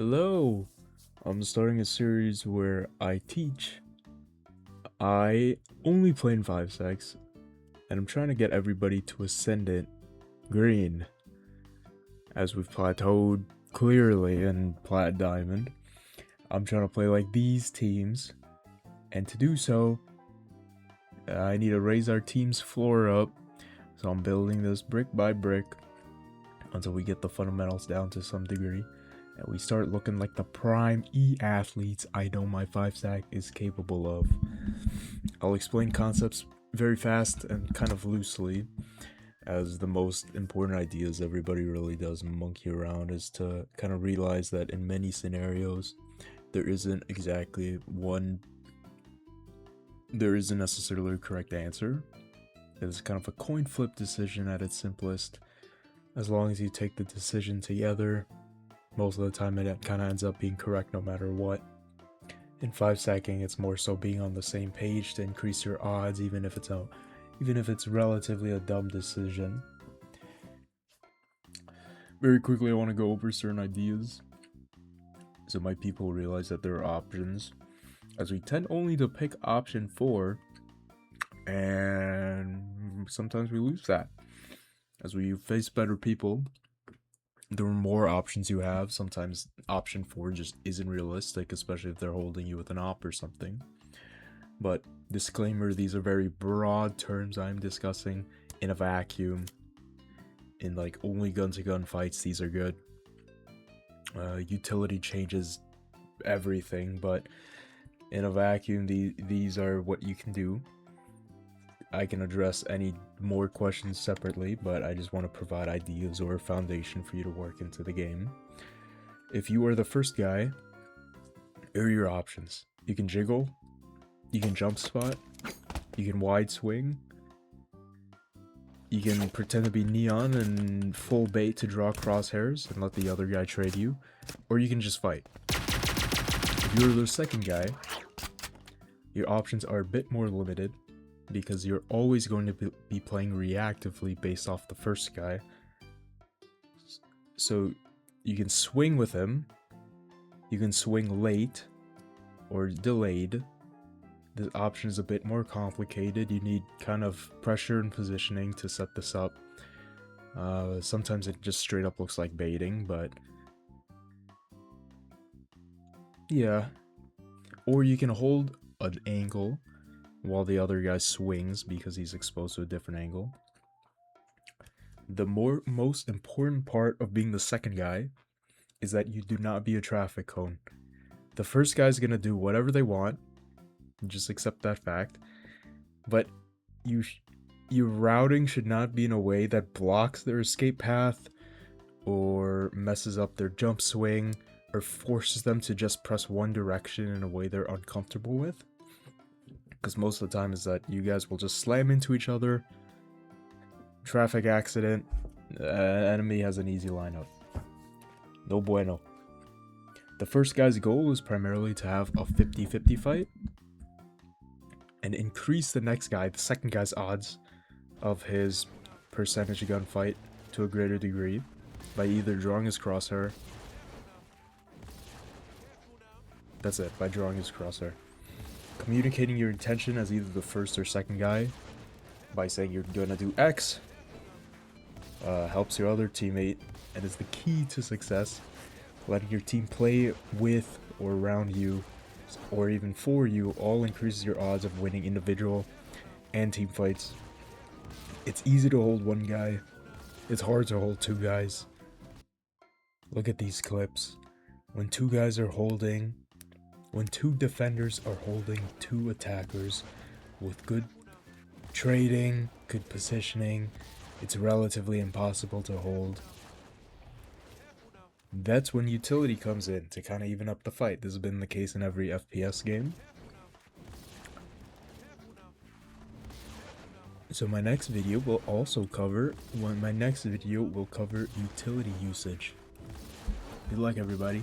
Hello! I'm starting a series where I teach. I only play in 5 secs, and I'm trying to get everybody to Ascendant Green. As we've plateaued clearly in Plat Diamond, I'm trying to play like these teams, and to do so, I need to raise our team's floor up, so I'm building this brick by brick until we get the fundamentals down to some degree. And we start looking like the prime athletes I know my 5-stack is capable of. I'll explain concepts very fast and kind of loosely, as the most important ideas everybody really does monkey around is to kind of realize that in many scenarios, there isn't necessarily a correct answer. It's kind of a coin flip decision at its simplest. As long as you take the decision together, most of the time it kind of ends up being correct no matter what. In 5-stacking, it's more so being on the same page to increase your odds, even if it's relatively a dumb decision. Very quickly, I want to go over certain ideas so my people realize that there are options, as we tend only to pick option 4, and sometimes we lose that. As we face better people, the more options you have, sometimes option 4 just isn't realistic, especially if they're holding you with an op or something. But disclaimer, these are very broad terms I'm discussing in a vacuum. In like only gun-to-gun fights, these are good. Utility changes everything, but in a vacuum, these are what you can do. I can address any more questions separately, but I just want to provide ideas or a foundation for you to work into the game. If you are the first guy, here are your options. You can jiggle, you can jump spot, you can wide swing, you can pretend to be neon and full bait to draw crosshairs and let the other guy trade you, or you can just fight. If you're the second guy, your options are a bit more limited, because you're always going to be playing reactively based off the first guy. So you can swing with him, you can swing late or delayed. The option is a bit more complicated. You need kind of pressure and positioning to set this up. Sometimes it just straight up looks like baiting, but yeah. Or you can hold an angle while the other guy swings because he's exposed to a different angle. The most important part of being the second guy is that you do not be a traffic cone. The first guy's gonna do whatever they want, just accept that fact, but your routing should not be in a way that blocks their escape path or messes up their jump swing or forces them to just press one direction in a way they're uncomfortable with. Because most of the time is that you guys will just slam into each other, traffic accident, enemy has an easy lineup. No bueno. The first guy's goal is primarily to have a 50-50 fight and increase the next guy, the second guy's odds of his percentage gunfight to a greater degree by either drawing his crosshair. That's it, by drawing his crosshair. Communicating your intention as either the first or second guy by saying you're gonna do X helps your other teammate and is the key to success. Letting your team play with or around you or even for you all increases your odds of winning individual and team fights. It's easy to hold one guy, it's hard to hold two guys. Look at these clips. When two defenders are holding two attackers with good trading, good positioning, it's relatively impossible to hold. That's when utility comes in to kind of even up the fight. This has been the case in every FPS game. So my next video will cover utility usage. Good luck, everybody.